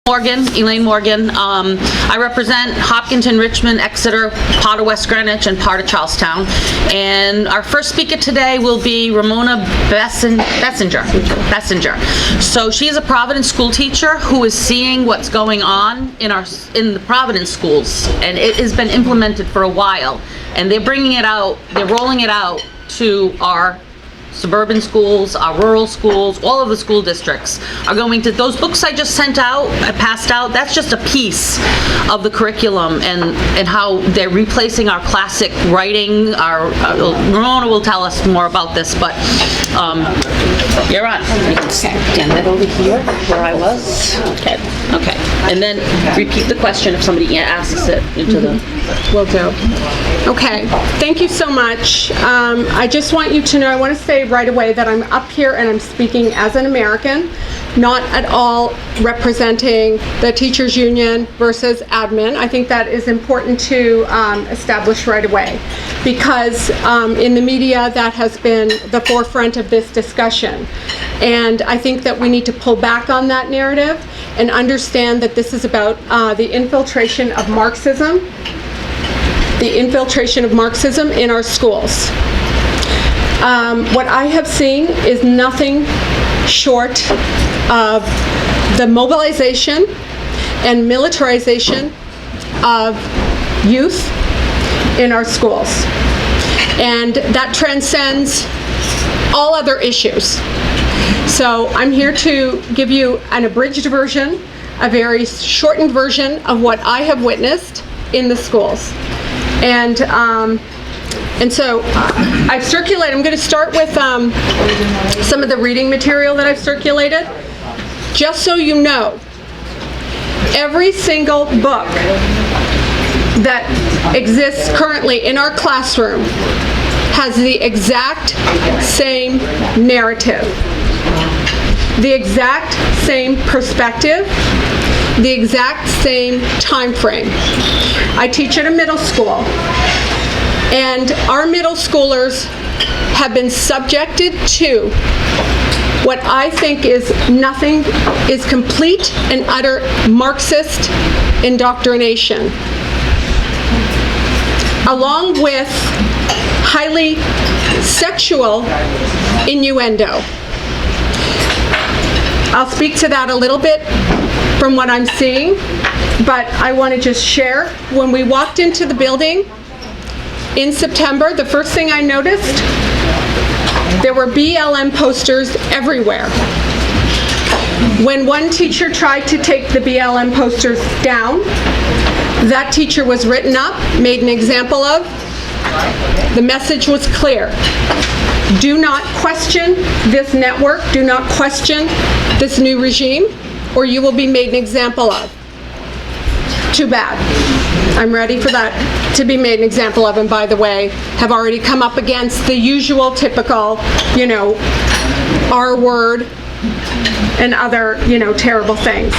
Elaine Morgan. I represent Hopkinton, Richmond, Exeter, part of West Greenwich, and part of Charlestown. And our first speaker today will be Mona Bessinger. So she is a Providence school teacher who is seeing what's going on in the Providence schools, and it has been implemented for a while. And they're bringing it out, they're rolling it out to our suburban schools, our rural schools, all of the school districts are going to, those books I just sent out, I passed out, that's just a piece of the curriculum and how they're replacing our classic writing. Ramona will tell us more about this, but you're on. You can stand that over here where I was. Okay. And then repeat the question if somebody asks it into the... Will do. Okay, thank you so much. I just want you to know, I want to say right away that I'm up here and I'm speaking as an American, not at all representing the teachers union versus admin. I think that is important to establish right away, because in the media that has been the forefront of this discussion. And I think that we need to pull back on that narrative and understand that this is about the infiltration of Marxism in our schools. What I have seen is nothing short of the mobilization and militarization of youth in our schools. And that transcends all other issues. So I'm here to give you an abridged version, a very shortened version of what I have witnessed in the schools. And so I've circulated, I'm going to start with some of the reading material that I've circulated. Just so you know, every single book that exists currently in our classroom has the exact same narrative, the exact same perspective, the exact same time frame. I teach at a middle school, and our middle schoolers have been subjected to what I think is complete and utter Marxist indoctrination, along with highly sexual innuendo. I'll speak to that a little bit from what I'm seeing, but I want to just share. When we walked into the building in September, the first thing I noticed, there were BLM posters everywhere. When one teacher tried to take the BLM posters down, that teacher was written up, made an example of. The message was clear. Do not question this network, do not question this new regime, or you will be made an example of. Too bad. I'm ready for that to be made an example of, and by the way, have already come up against the usual typical, R word and other, terrible things.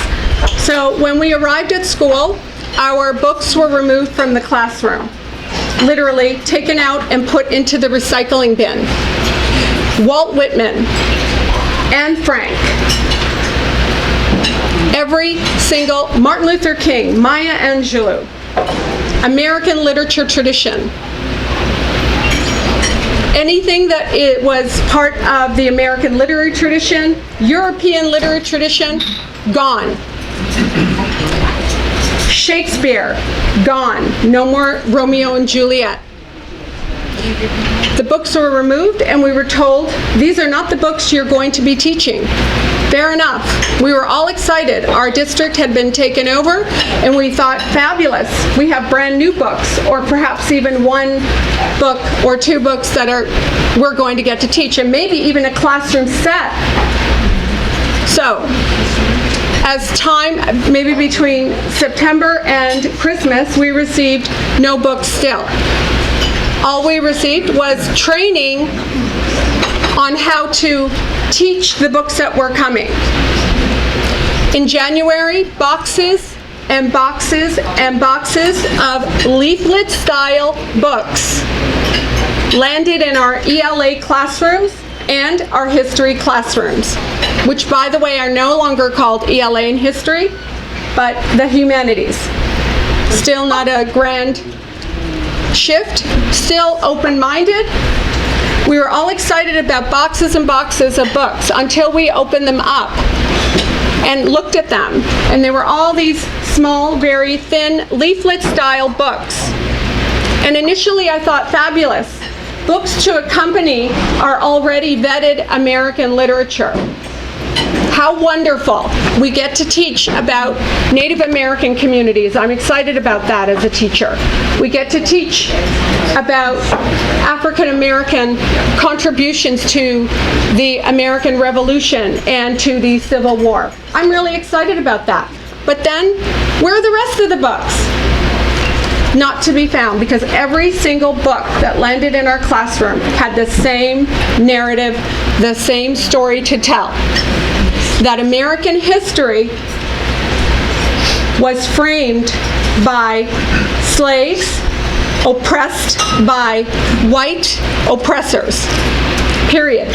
So when we arrived at school, our books were removed from the classroom, literally taken out and put into the recycling bin. Walt Whitman, Anne Frank, every single, Martin Luther King, Maya Angelou, American literature tradition, anything that it was part of the American literary tradition, European literary tradition, gone. Shakespeare, gone. No more Romeo and Juliet. The books were removed, and we were told, these are not the books you're going to be teaching. Fair enough. We were all excited. Our district had been taken over, and we thought, fabulous. We have brand new books, or perhaps even one book or two books that we're going to get to teach, and maybe even a classroom set. So, as time, maybe between September and Christmas, we received no books still. All we received was training on how to teach the books that were coming. In January, boxes and boxes and boxes of leaflet-style books landed in our ELA classrooms and our history classrooms, which, by the way, are no longer called ELA and history. but the humanities. Still not a grand shift, still open-minded. We were all excited about boxes and boxes of books until we opened them up and looked at them. And there were all these small, very thin leaflet-style books. And initially I thought, fabulous. Books to accompany our already vetted American literature. How wonderful. We get to teach about Native American communities. I'm excited about that as a teacher. We get to teach about African American contributions to the American Revolution and to the Civil War. I'm really excited about that. But then, where are the rest of the books? Not to be found, because every single book that landed in our classroom had the same narrative, the same story to tell. That American history was framed by slaves oppressed by white oppressors. Period.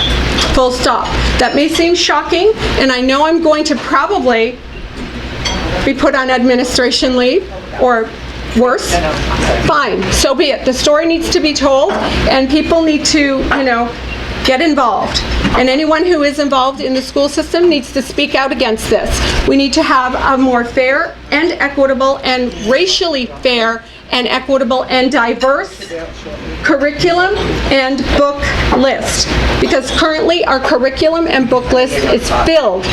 Full stop. That may seem shocking, and I know I'm going to probably be put on administration leave or worse. Fine, so be it. The story needs to be told, and people need to, get involved. And anyone who is involved in the school system needs to speak out against this. We need to have a more fair and equitable and racially fair and equitable and diverse curriculum and book list. Because currently our curriculum and book list is filled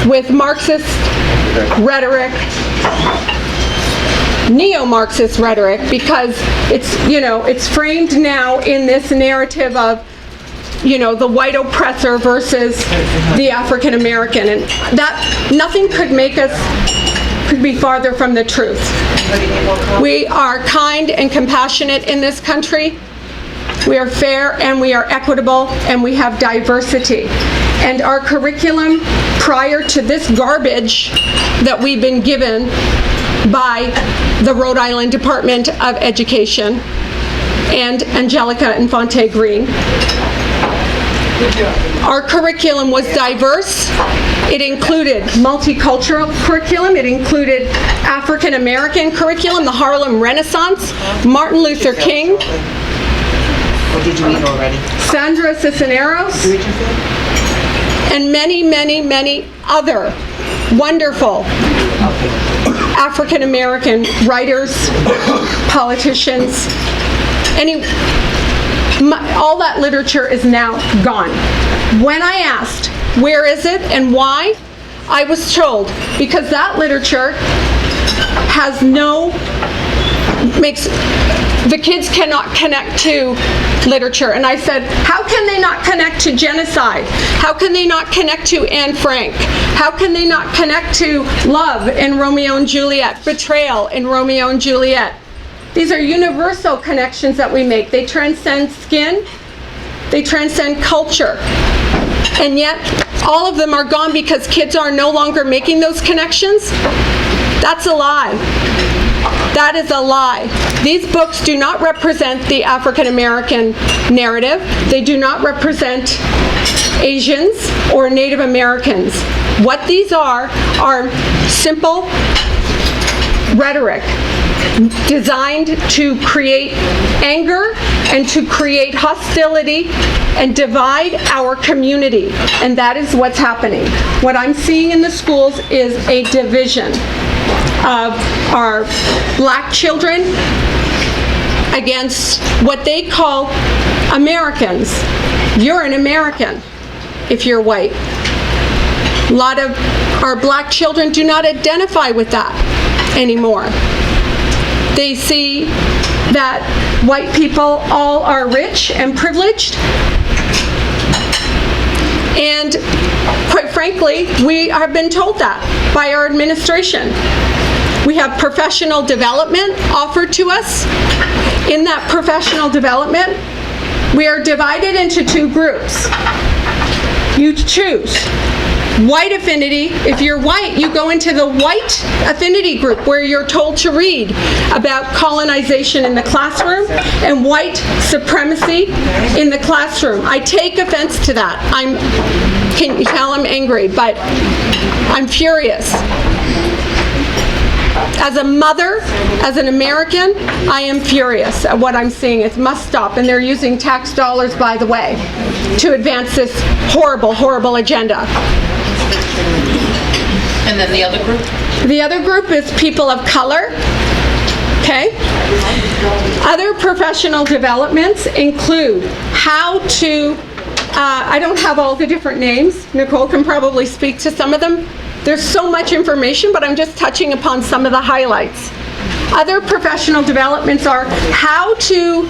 with Marxist rhetoric, neo-Marxist rhetoric, because it's framed now in this narrative of the white oppressor versus the African American, and that nothing could be farther from the truth. We are kind and compassionate in this country. We are fair and we are equitable and we have diversity. And our curriculum prior to this garbage that we've been given by the Rhode Island Department of Education and Angelica Infante Green. Our curriculum was diverse. It included multicultural curriculum. It included African American curriculum, the Harlem Renaissance, Martin Luther King, did you eat already? Sandra Cisneros, and many, many, many other wonderful African American writers, politicians. All that literature is now gone. When I asked, where is it and why, I was told, because that literature the kids cannot connect to literature. And I said, how can they not connect to genocide? How can they not connect to Anne Frank? How can they not connect to love in Romeo and Juliet, betrayal in Romeo and Juliet? These are universal connections that we make. They transcend skin. They transcend culture. And yet, all of them are gone because kids are no longer making those connections. That's a lie. That is a lie. These books do not represent the African American narrative. They do not represent Asians or Native Americans. What these are simple rhetoric designed to create anger and to create hostility and divide our community. And that is what's happening. What I'm seeing in the schools is a division of our black children against what they call Americans. You're an American if you're white. A lot of our black children do not identify with that anymore. They see that white people all are rich and privileged. And quite frankly, we have been told that by our administration. We have professional development offered to us. In that professional development, we are divided into two groups. You choose. White affinity, if you're white, you go into the white affinity group where you're told to read about colonization in the classroom and white supremacy in the classroom. I take offense to that. Can you tell I'm angry, but I'm furious. As a mother, as an American, I am furious at what I'm seeing. It must stop, and they're using tax dollars, by the way, to advance this horrible, horrible agenda. And then the other group? The other group is people of color. Okay? Other professional developments include how to, I don't have all the different names. Nicole can probably speak to some of them. There's so much information, but I'm just touching upon some of the highlights. Other professional developments are how to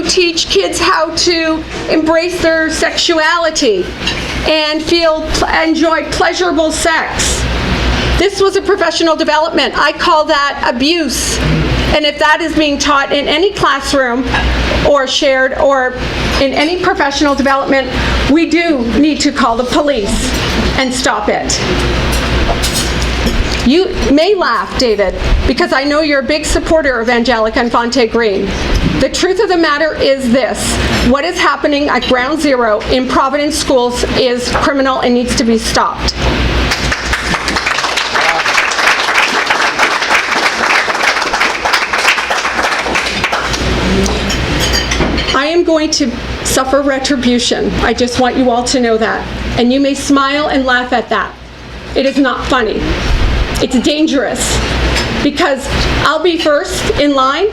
teach kids how to embrace their sexuality and enjoy pleasurable sex. This was a professional development. I call that abuse. And if that is being taught in any classroom or shared or in any professional development, we do need to call the police and stop it. You may laugh, David, because I know you're a big supporter of Angelica Infante Green. The truth of the matter is this: what is happening at Ground Zero in Providence schools is criminal and needs to be stopped. I am going to suffer retribution. I just want you all to know that. And you may smile and laugh at that. It is not funny. It's dangerous because I'll be first in line,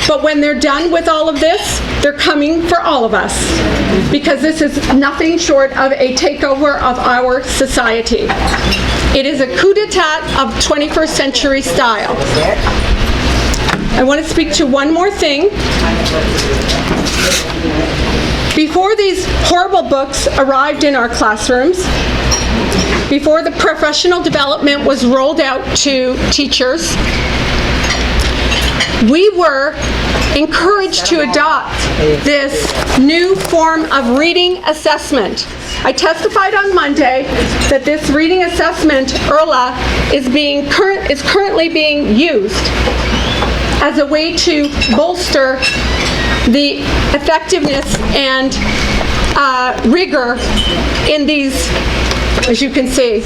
but when they're done with all of this, they're coming for all of us because this is nothing short of a takeover of our society. It is a coup d'etat of 21st century style. I want to speak to one more thing. Before these horrible books arrived in our classrooms, before the professional development was rolled out to teachers, we were encouraged to adopt this new form of reading assessment. I testified on Monday that this reading assessment, IRLA, is currently being used as a way to bolster the effectiveness and rigor in these, as you can see,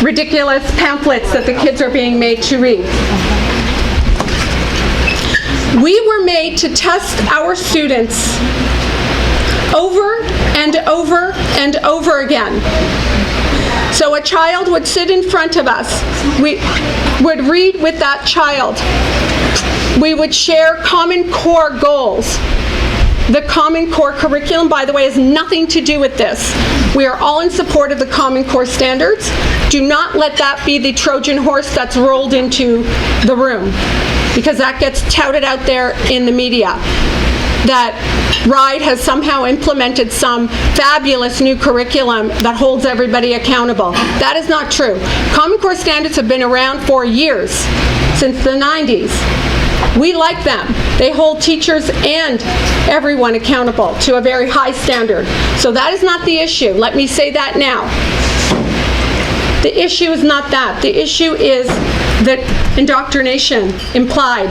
ridiculous pamphlets that the kids are being made to read. We were made to test our students over and over and over again. So a child would sit in front of us. We would read with that child. We would share Common Core goals. The Common Core curriculum, by the way, has nothing to do with this. We are all in support of the Common Core standards. Do not let that be the Trojan horse that's rolled into the room, because that gets touted out there in the media, that RIDE has somehow implemented some fabulous new curriculum that holds everybody accountable. That is not true. Common Core standards have been around for years, since the 90s. We like them. They hold teachers and everyone accountable to a very high standard. So that is not the issue. Let me say that now. The issue is not that. The issue is the indoctrination implied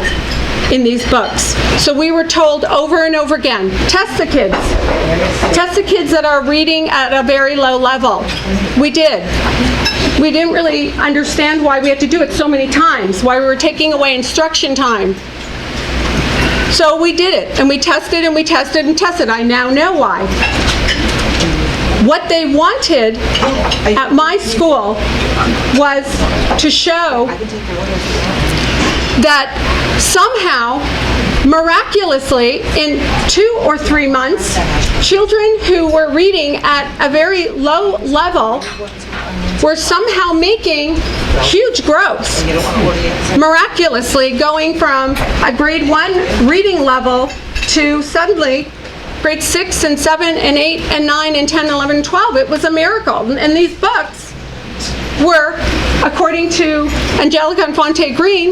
in these books. So we were told over and over again, test the kids. Test the kids that are reading at a very low level. We did. We didn't really understand why we had to do it so many times, why we were taking away instruction time. So we did it, and we tested and we tested and tested. I now know why. What they wanted at my school was to show that somehow, miraculously, in 2 or 3 months, children who were reading at a very low level were somehow making huge growth. Miraculously going from a grade 1 reading level to suddenly grade 6 and 7 and 8 and 9 and 10, 11, and 12. It was a miracle. And these books were, according to Angelica Infante Green,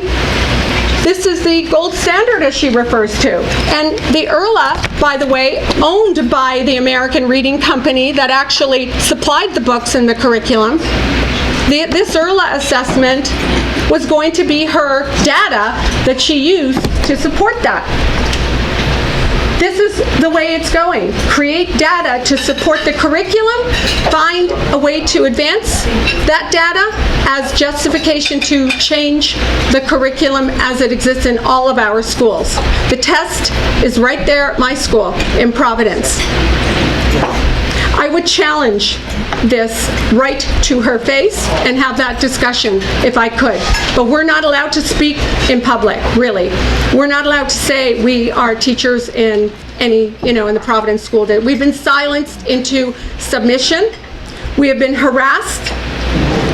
this is the gold standard, as she refers to. And the IRLA, by the way, owned by the American Reading Company that actually supplied the books and the curriculum, this IRLA assessment was going to be her data that she used to support that. This is the way it's going. Create data to support the curriculum, find a way to advance that data as justification to change the curriculum as it exists in all of our schools. The test is right there at my school in Providence. I would challenge this right to her face and have that discussion if I could. But we're not allowed to speak in public, really. We're not allowed to say we are teachers in any, in the Providence School District. We've been silenced into submission. We have been harassed.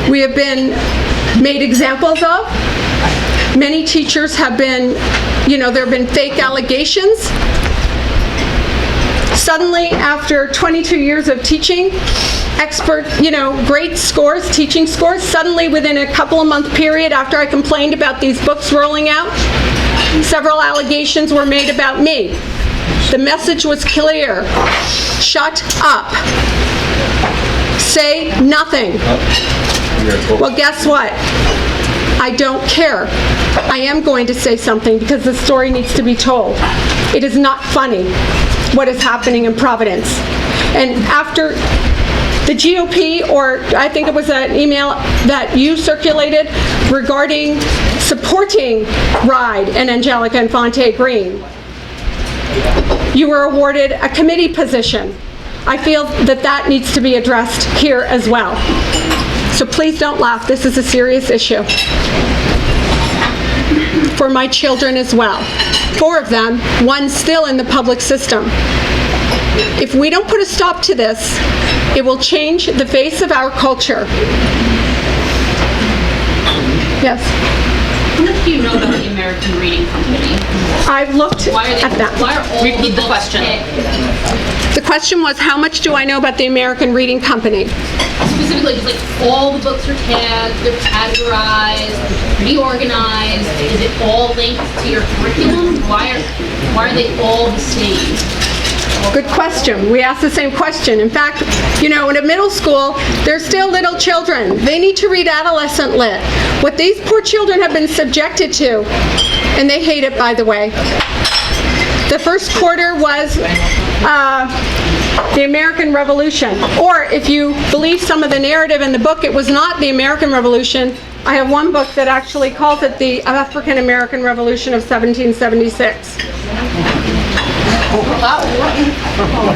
We have been made examples of. Many teachers have been, there have been fake allegations. Suddenly, after 22 years of teaching, great scores, teaching scores, suddenly within a couple of month period after I complained about these books rolling out, several allegations were made about me. The message was clear. Shut up. Say nothing. Well, guess what? I don't care. I am going to say something because the story needs to be told. It is not funny what is happening in Providence. And after the GOP, or I think it was an email that you circulated regarding supporting RIDE and Angelica Infante Green, you were awarded a committee position. I feel that that needs to be addressed here as well. So please don't laugh. This is a serious issue for my children as well. 4 of them, 1 still in the public system. If we don't put a stop to this, it will change the face of our culture. Yes? How much do you know about the American Reading Company? I've looked at that. Repeat the question. The question was, how much do I know about the American Reading Company? Specifically, just like all the books are tagged, they're categorized, reorganized. Is it all linked to your curriculum? Why are they all the same? Good question. We asked the same question. In fact, in a middle school, they're still little children. They need to read adolescent lit. What these poor children have been subjected to, and they hate it, by the way. The first quarter was the American Revolution. Or if you believe some of the narrative in the book, it was not the American Revolution. I have one book that actually calls it the African American Revolution of 1776.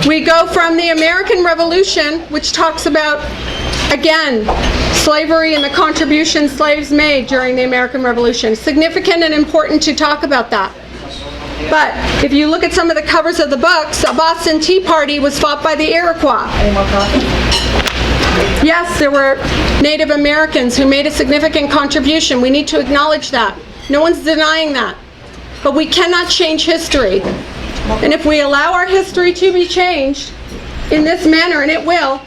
We go from the American Revolution, which talks about, again, slavery and the contributions slaves made during the American Revolution. Significant and important to talk about that. But if you look at some of the covers of the books, a Boston Tea Party was fought by the Iroquois. Yes, there were Native Americans who made a significant contribution. We need to acknowledge that. No one's denying that. But we cannot change history. And if we allow our history to be changed in this manner, and it will,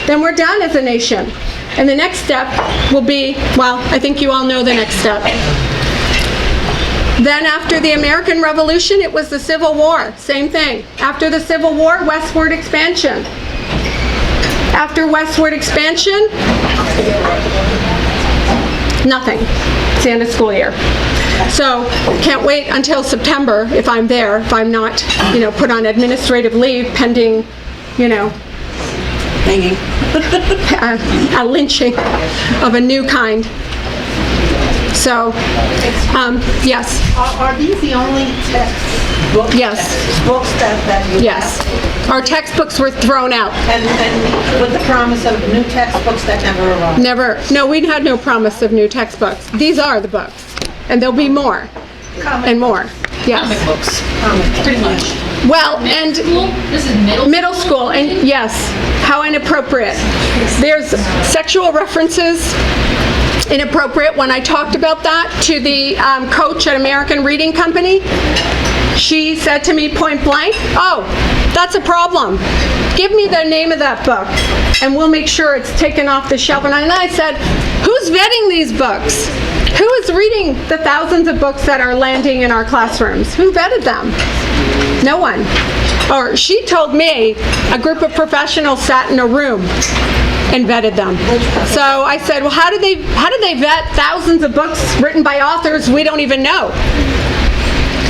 then we're done as a nation. And the next step will be, well, I think you all know the next step. Then after the American Revolution, it was the Civil War. Same thing. After the Civil War, westward expansion. After westward expansion, nothing. It's the end of school year. So can't wait until September if I'm there, if I'm not, put on administrative leave pending, Hanging. a lynching of a new kind. So, yes. Are these the only textbooks? Yes. Books that you Yes. have? Our textbooks were thrown out. And with the promise of new textbooks that never arrived? Never. No, we had no promise of new textbooks. These are the books. And there'll be more. And more. Yes. Books. Pretty much. Well, and School? This is middle school, and yes, how inappropriate. There's sexual references, inappropriate. When I talked about that to the coach at American Reading Company, she said to me point blank, "Oh, that's a problem. Give me the name of that book, and we'll make sure it's taken off the shelf." And I said, "Who's vetting these books? Who is reading the thousands of books that are landing in our classrooms? Who vetted them? No one." Or she told me a group of professionals sat in a room and vetted them. So I said, well, how do they vet thousands of books written by authors we don't even know?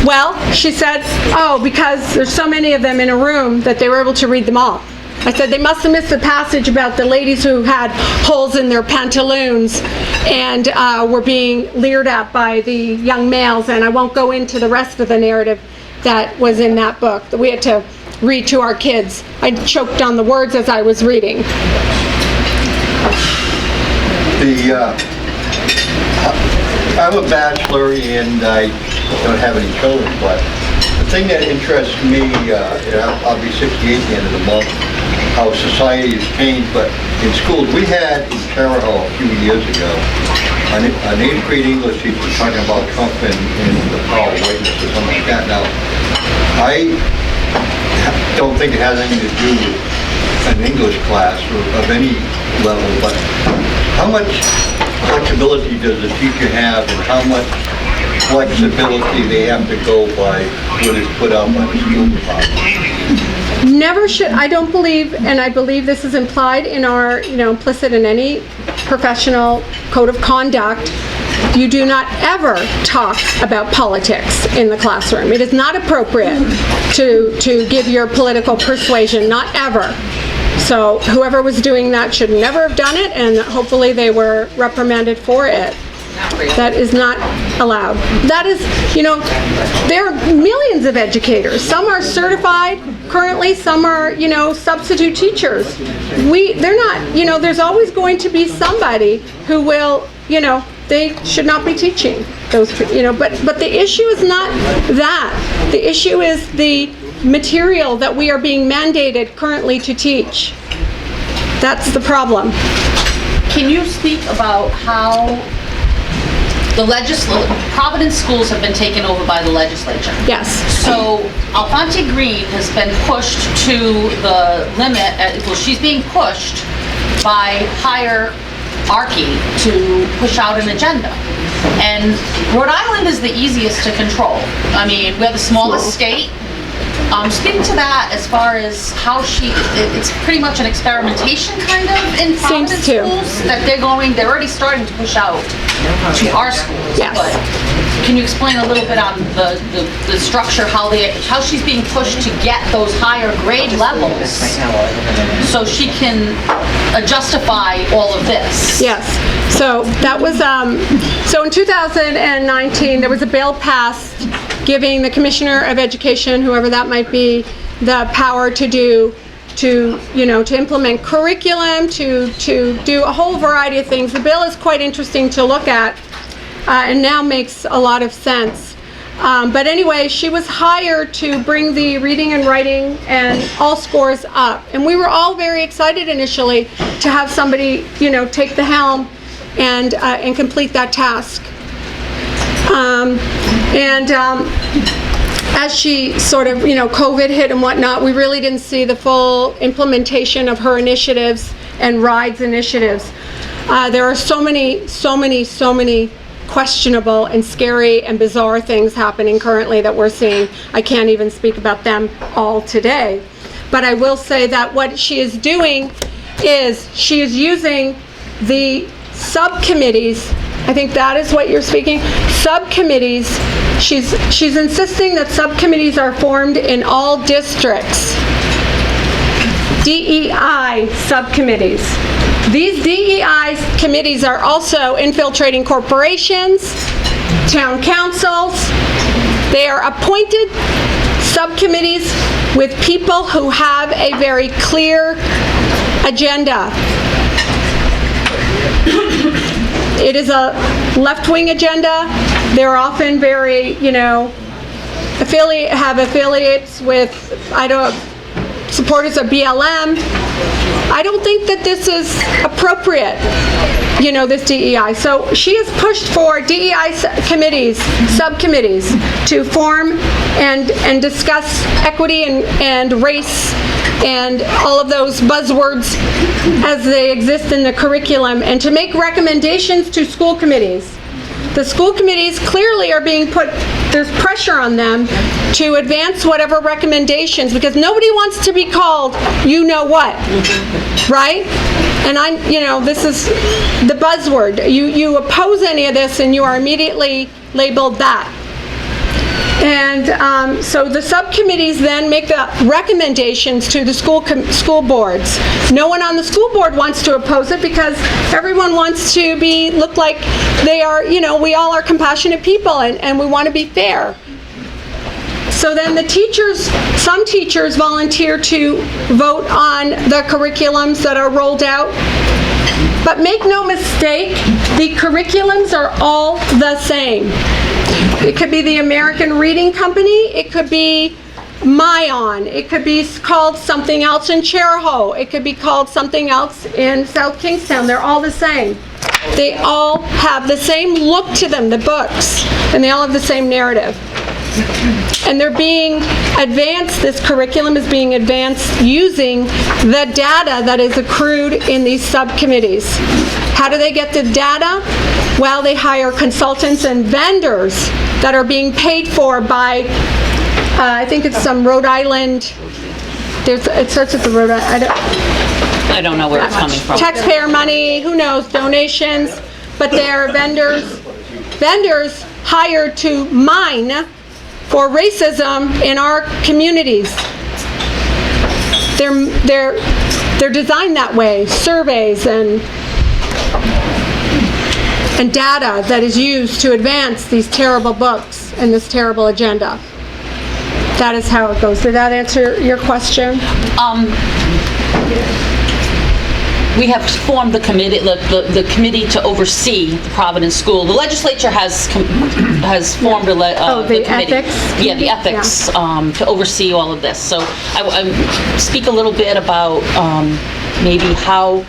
Well, she said, oh, because there's so many of them in a room that they were able to read them all. I said, they must have missed the passage about the ladies who had holes in their pantaloons and were being leered at by the young males, and I won't go into the rest of the narrative that was in that book that we had to read to our kids. I choked on the words as I was reading. I'm a bachelor and I don't have any children, but the thing that interests me, I'll be 68 at the end of the month, how society has changed, but in schools, we had in Terre-Haute a few years ago, an 8th grade English teacher talking about Trump and the power of whiteness or something like that. Now, I don't think it has anything to do with an English class or of any level, but how much flexibility does the teacher have and how much flexibility they have to go by what is put out by the school department? Never should, I don't believe, and I believe this is implied in our, implicit in any professional code of conduct, you do not ever talk about politics in the classroom. It is not appropriate to give your political persuasion, not ever. So whoever was doing that should never have done it, and hopefully they were reprimanded for it. That is not allowed. That is, there are millions of educators. Some are certified currently, some are, substitute teachers. They're not, there's always going to be somebody who will, they should not be teaching those, but the issue is not that. The issue is the material that we are being mandated currently to teach. That's the problem. Can you speak about how the Providence schools have been taken over by the legislature? Yes. So Alphonse Green has been pushed to the limit, she's being pushed by hierarchy to push out an agenda. And Rhode Island is the easiest to control. I mean, we're the smallest state. Speaking to that, as far as how it's pretty much an experimentation kind of in Providence schools that they're already starting to push out to our schools. Yes. But can you explain a little bit on the structure, how she's being pushed to get those higher grade levels so she can justify all of this? Yes. So that was, so in 2019, there was a bill passed giving the Commissioner of Education, whoever that might be, the power to implement curriculum, to do a whole variety of things. The bill is quite interesting to look at and now makes a lot of sense. But anyway, she was hired to bring the reading and writing and all scores up. And we were all very excited initially to have somebody, take the helm and complete that task. As she sort of, COVID hit and whatnot, we really didn't see the full implementation of her initiatives and RIDE's initiatives. There are so many questionable and scary and bizarre things happening currently that we're seeing. I can't even speak about them all today. But I will say that what she is doing is she is using the subcommittees. I think that is what you're speaking. Subcommittees. She's insisting that subcommittees are formed in all districts. DEI subcommittees. These DEI committees are also infiltrating corporations, town councils. They are appointed subcommittees with people who have a very clear agenda. It is a left-wing agenda. They're often very, affiliates with, supporters of BLM. I don't think that this is appropriate, this DEI. So she has pushed for DEI subcommittees to form and discuss equity and race and all of those buzzwords as they exist in the curriculum, and to make recommendations to school committees. The school committees clearly are being there's pressure on them to advance whatever recommendations, because nobody wants to be called what, right? And this is the buzzword. You oppose any of this and you are immediately labeled that. And so the subcommittees then make the recommendations to the school boards. No one on the school board wants to oppose it because everyone wants to look like they are, we all are compassionate people and we want to be fair. So then some teachers volunteer to vote on the curriculums that are rolled out. But make no mistake, the curriculums are all the same. It could be the American Reading Company, it could be Mayon, it could be called something else in Chariho, it could be called something else in South Kingstown. They're all the same. They all have the same look to them, the books, and they all have the same narrative. And they're being advanced, this curriculum is being advanced using the data that is accrued in these subcommittees. How do they get the data? Well, they hire consultants and vendors that are being paid for by, I think it's some Rhode Island, it starts with the Rhode Island, I don't know where it's coming from. taxpayer money, who knows, donations, but they're vendors hired to mine for racism in our communities. They're designed that way, surveys and data that is used to advance these terrible books and this terrible agenda. That is how it goes. Did that answer your question? We have formed the committee, the committee to oversee the Providence School. The legislature has formed the committee. Ethics? Yeah, the ethics, to oversee all of this. So I speak a little bit about maybe how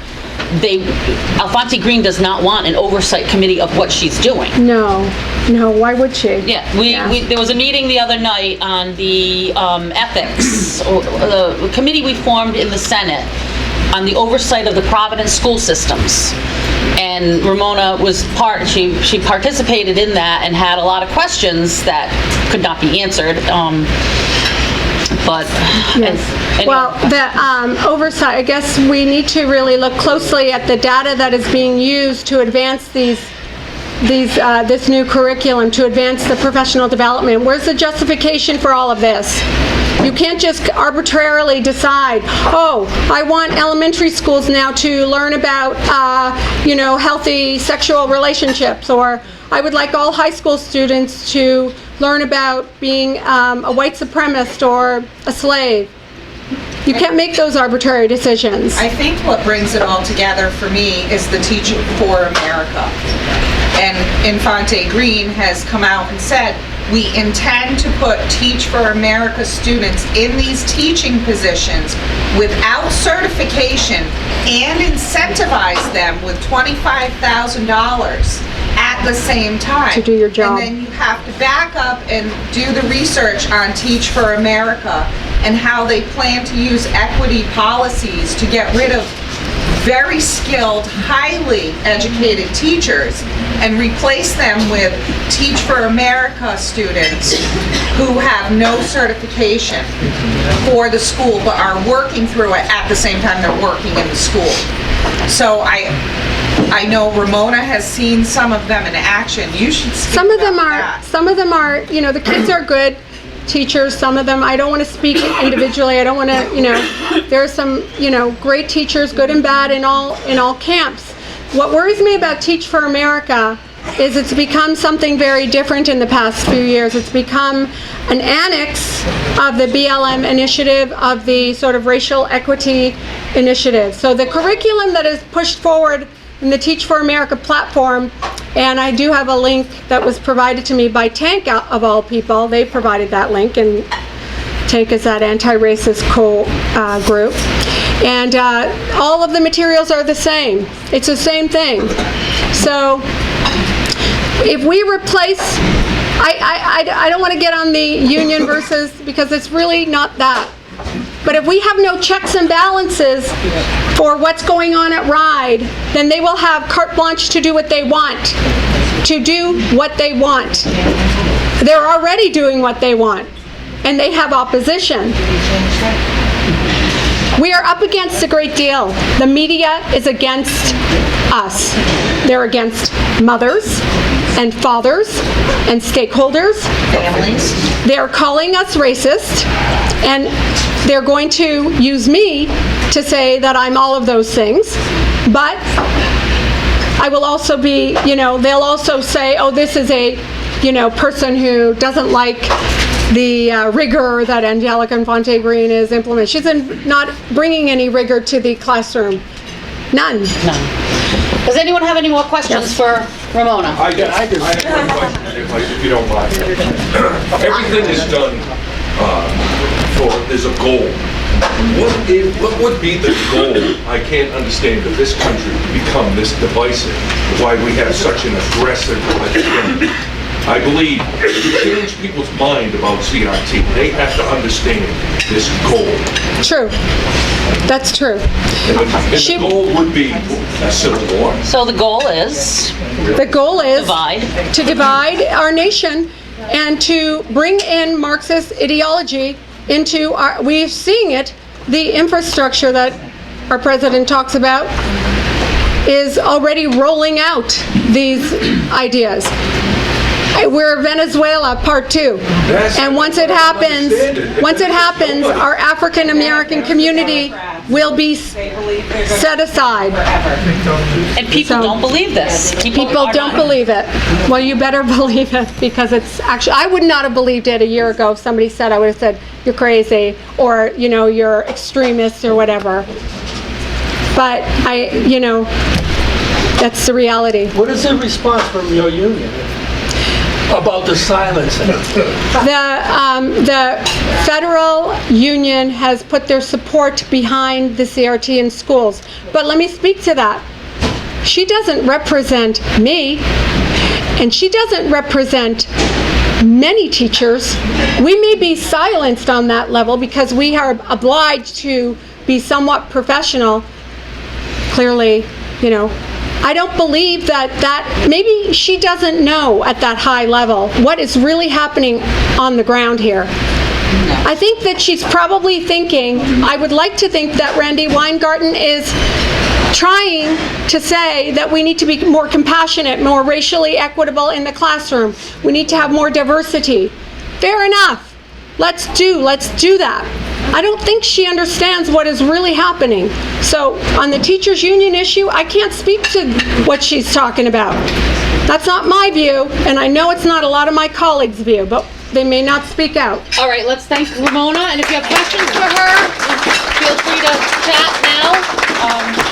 Alphonse Green does not want an oversight committee of what she's doing. No, why would she? Yeah, there was a meeting the other night on the ethics, the committee we formed in the Senate on the oversight of the Providence school systems. And Ramona was she participated in that and had a lot of questions that could not be answered. But yes. anyway. Well, the oversight, I guess we need to really look closely at the data that is being used to advance this new curriculum, to advance the professional development. Where's the justification for all of this? You can't just arbitrarily decide, oh, I want elementary schools now to learn about, healthy sexual relationships, or I would like all high school students to learn about being a white supremacist or a slave. You can't make those arbitrary decisions. I think what brings it all together for me is the Teacher for America. And Infante Green has come out and said, we intend to put Teach for America students in these teaching positions without certification and incentivize them with $25,000 at the same time. To do your job. And then you have to back up and do the research on Teach for America and how they plan to use equity policies to get rid of very skilled, highly educated teachers and replace them with Teach for America students who have no certification for the school but are working through it at the same time they're working in the school. So I know Ramona has seen some of them in action. You should speak Some of them are, the kids are good teachers. Some of them, I don't want to speak individually. I don't want to, there are some, great teachers, good and bad in all camps. What worries me about Teach for America is it's become something very different in the past few years. It's become an annex of the BLM initiative, of the sort of racial equity initiative. So the curriculum that is pushed forward in the Teach for America platform, and I do have a link that was provided to me by Tank, of all people. They provided that link, and Tank is that anti-racist group. And all of the materials are the same. It's the same thing. So if we replace, I don't want to get on the union versus, because it's really not that. But if we have no checks and balances for what's going on at RIDE, then they will have carte blanche to do what they want. They're already doing what they want, and they have opposition. We are up against a great deal. The media is against us. They're against mothers. and fathers and stakeholders. Families. They're calling us racist, and they're going to use me to say that I'm all of those things. But I will also be, they'll also say, oh, this is a, person who doesn't like the rigor that Angelica Infante Green is implementing. She's not bringing any rigor to the classroom. None. Does anyone have any more questions for Ramona? I have one question, if you don't mind. Everything is done there's a goal. What would be the goal? I can't understand that this country become this divisive, why we have such an aggressive agenda. I believe to change people's mind about CRT, they have to understand this goal. True. That's true. And the goal would be a civil war. So the goal is? The goal is Divide. to divide our nation and to bring in Marxist ideology into our, we're seeing it, the infrastructure that our president talks about is already rolling out these ideas. We're Venezuela part 2. And once it happens, our African American community will be set aside. And people don't believe this. People don't believe it. Well, you better believe it, because it's actually, I would not have believed it a year ago. If somebody said, I would have said, you're crazy, or, you're extremist or whatever. But that's the reality. What is the response from your union about the silencing? The federal union has put their support behind the CRT in schools. But let me speak to that. She doesn't represent me, and she doesn't represent many teachers. We may be silenced on that level because we are obliged to be somewhat professional. Clearly, I don't believe that maybe she doesn't know at that high level what is really happening on the ground here. I think that she's probably thinking, I would like to think that Randy Weingarten is trying to say that we need to be more compassionate, more racially equitable in the classroom. We need to have more diversity. Fair enough. Let's do that. I don't think she understands what is really happening. So on the teachers union issue, I can't speak to what she's talking about. That's not my view, and I know it's not a lot of my colleagues' view, but they may not speak out. All right, let's thank Ramona, and if you have questions for her, feel free to chat now.